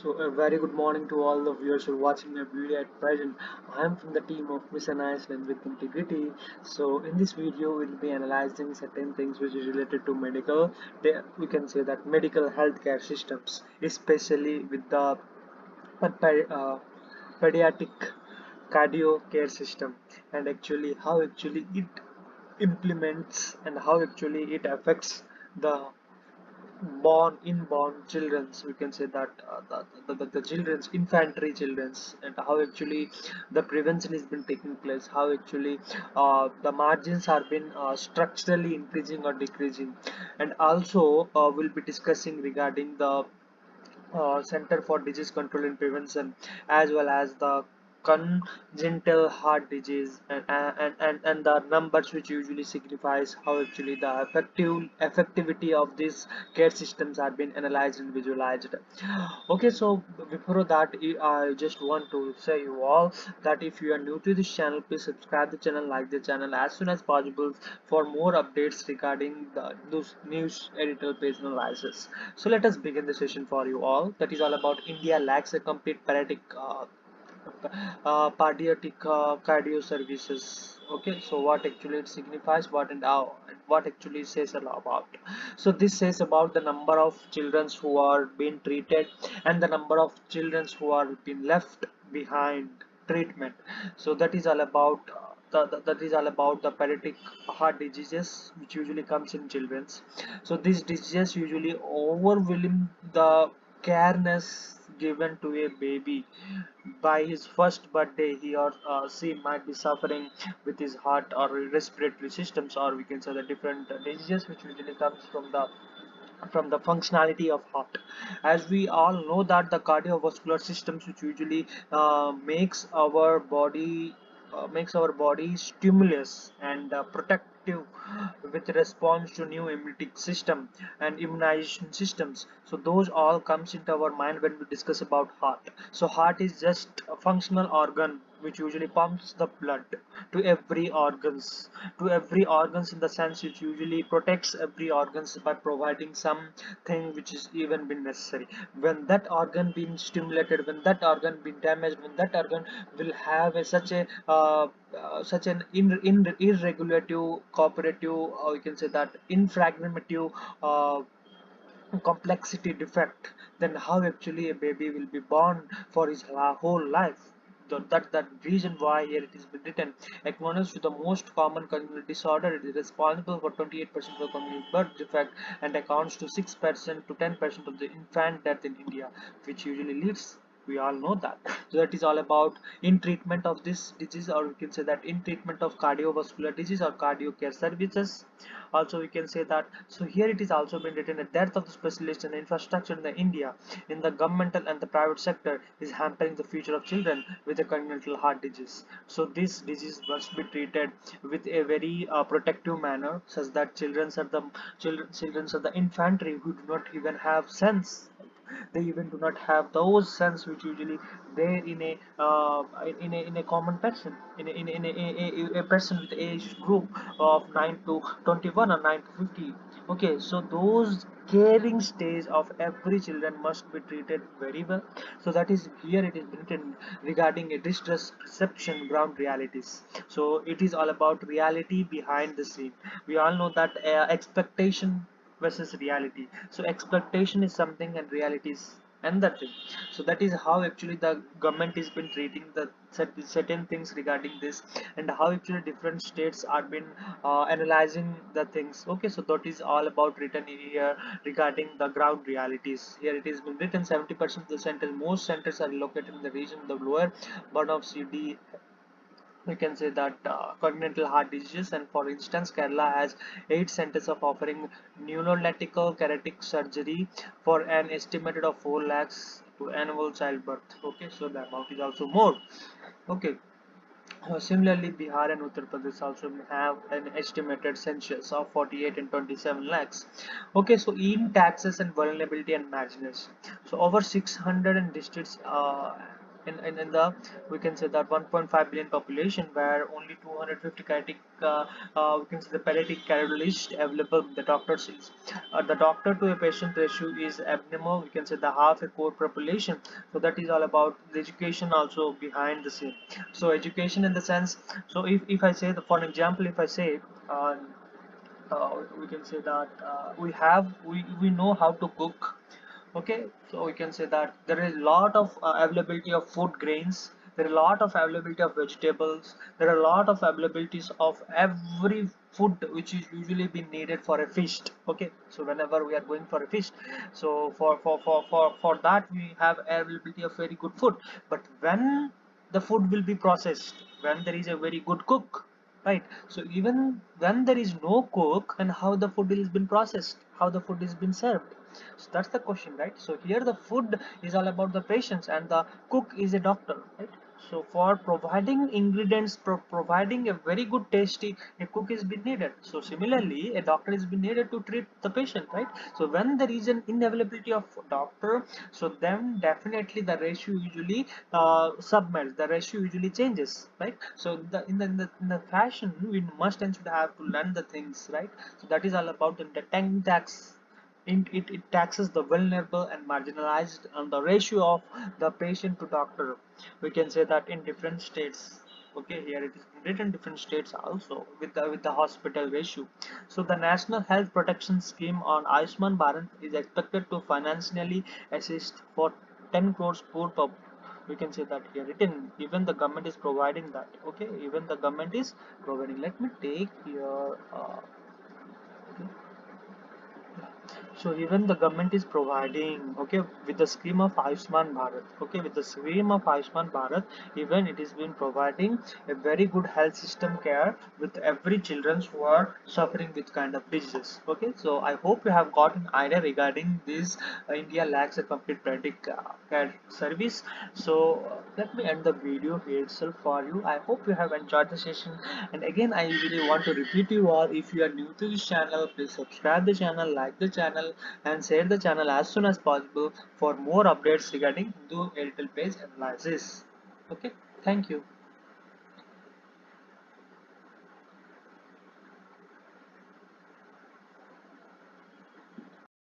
So a very good morning to all the viewers who are watching my video at present. I am from the team of Mission Iceland with Integrity. So in this video we'll be analyzing certain things which is related to medical. We can say that medical healthcare systems, especially with the pediatric cardio care system, and actually how actually it implements and how actually it affects the inborn children's, we can say that the children's infantry children's, and how actually the prevention has been taking place, how actually the margins are been structurally increasing or decreasing. And also we'll be discussing regarding the Center for Disease Control and Prevention, as well as the congenital heart disease, and the numbers which usually signifies how actually the effectivity of these care systems are being analyzed and visualized. Okay, so before that I just want to say you all that if you are new to this channel, please subscribe the channel, like the channel as soon as possible for more updates regarding those news editorial page analysis. So let us begin the session for you all. That is all about India lacks a complete paediatric cardio services. Okay, so what actually it signifies, what and how, and what actually says a lot about. So this says about the number of children who are being treated and the number of children who are being left behind treatment. So that is all about that is all about the pediatric heart diseases which usually comes in children's. So these diseases usually overwhelm the careness given to a baby by his first birthday. He or she might be suffering with his heart or respiratory systems, or we can say the different diseases which usually comes from the functionality of heart. As we all know that the cardiovascular systems which usually makes our body stimulus and protective with response to new immunity system and immunization systems. So those all comes into our mind when we discuss about heart. So heart is just a functional organ which usually pumps the blood to every organs, in the sense it usually protects every organs by providing something which is even been necessary. When that organ being stimulated, when that organ been damaged, when that organ will have such an irregulative cooperative, or you can say that infragmentative complexity defect, then how actually a baby will be born for his whole life. That reason why here it is been written, acknowledged to the most common congenital disorder, it is responsible for 28% of the congenital birth defect and accounts to 6% to 10% of the infant death in India, which usually leads, we all know that. So that is all about in treatment of this disease, or we can say that in treatment of cardiovascular disease or cardio care services. Also we can say that, so here it is also been written, a dearth of the specialists and infrastructure in the India in the governmental and the private sector is hampering the future of children with a congenital heart disease. So this disease must be treated with a very protective manner, such that children are the infantry who do not even have sense. They even do not have those sense which usually there in a common person, a person with age group of 9 to 21 or 9 to 50. Okay, so those caring stage of every children must be treated very well. So that is here it is written regarding a distress perception ground realities. So it is all about reality behind the scene. We all know that expectation versus reality. So expectation is something and reality is another thing. So that is how actually the government has been treating the certain things regarding this, and how actually different states are been analyzing the things. Okay, so that is all about written in here regarding the ground realities. Here it has been written 70% of the centers, most centers are located in the region of the lower burden of CD, we can say that congenital heart diseases. And for instance, Kerala has 8 centers of offering neonatal cardiac surgery for an estimated of 4 lakhs to annual childbirth. Okay, so the amount is also more. Okay, similarly, Bihar and Uttar Pradesh also have an estimated census of 48 and 27 lakhs. Okay, so in taxes and vulnerability and marginals, so over 600 districts in the, we can say that 1.5 billion population, where only 250 kinetic we can say the paediatric cardiologist available, the doctor says the doctor to a patient ratio is abnormal, we can say the half a core population. So that is all about the education also behind the scene. So education in the sense, so if I say the, for an example, if I say uh, we can say that we know how to cook. Okay, so we can say that there is a lot of availability of food grains, there are a lot of availability of vegetables, there are a lot of availabilities of every food which is usually been needed for a feast. Okay, so whenever we are going for a feast, so for that we have availability of very good food. But when the food will be processed, when there is a very good cook, right? So even when there is no cook, and how the food is been processed, how the food is been served, so that's the question, right? So here the food is all about the patients, and the cook is a doctor, right? So for providing ingredients, providing a very good tasty, a cook is been needed. So similarly a doctor is been needed to treat the patient, right? So when there is an inavailability of doctor, so then definitely the ratio usually submerge, the ratio usually changes, right? So in the fashion we must and should have to learn the things, right? So that is all about the tank tax. It taxes the vulnerable and marginalized on the ratio of the patient to doctor. We can say that in different states. Okay, here it is written different states also with the hospital ratio. So the National Health Protection Scheme on Ayushman Bharat is expected to financially assist for 10 crores poor we can say that here written, even the government is providing that. Okay, even the government is providing. Let me take here okay. So even the government is providing, okay, with the scheme of Ayushman Bharat, okay, with the scheme of Ayushman Bharat, even it is been providing a very good health system care with every children who are suffering with kind of diseases. Okay, so I hope you have got an idea regarding this. India lacks a complete predictive care service. So let me end the video here itself for you. I hope you have enjoyed the session, and again I really want to repeat to you all, if you are new to this channel, please subscribe the channel, like the channel, and share the channel as soon as possible for more updates regarding Hindu editorial page analysis. Okay, thank you.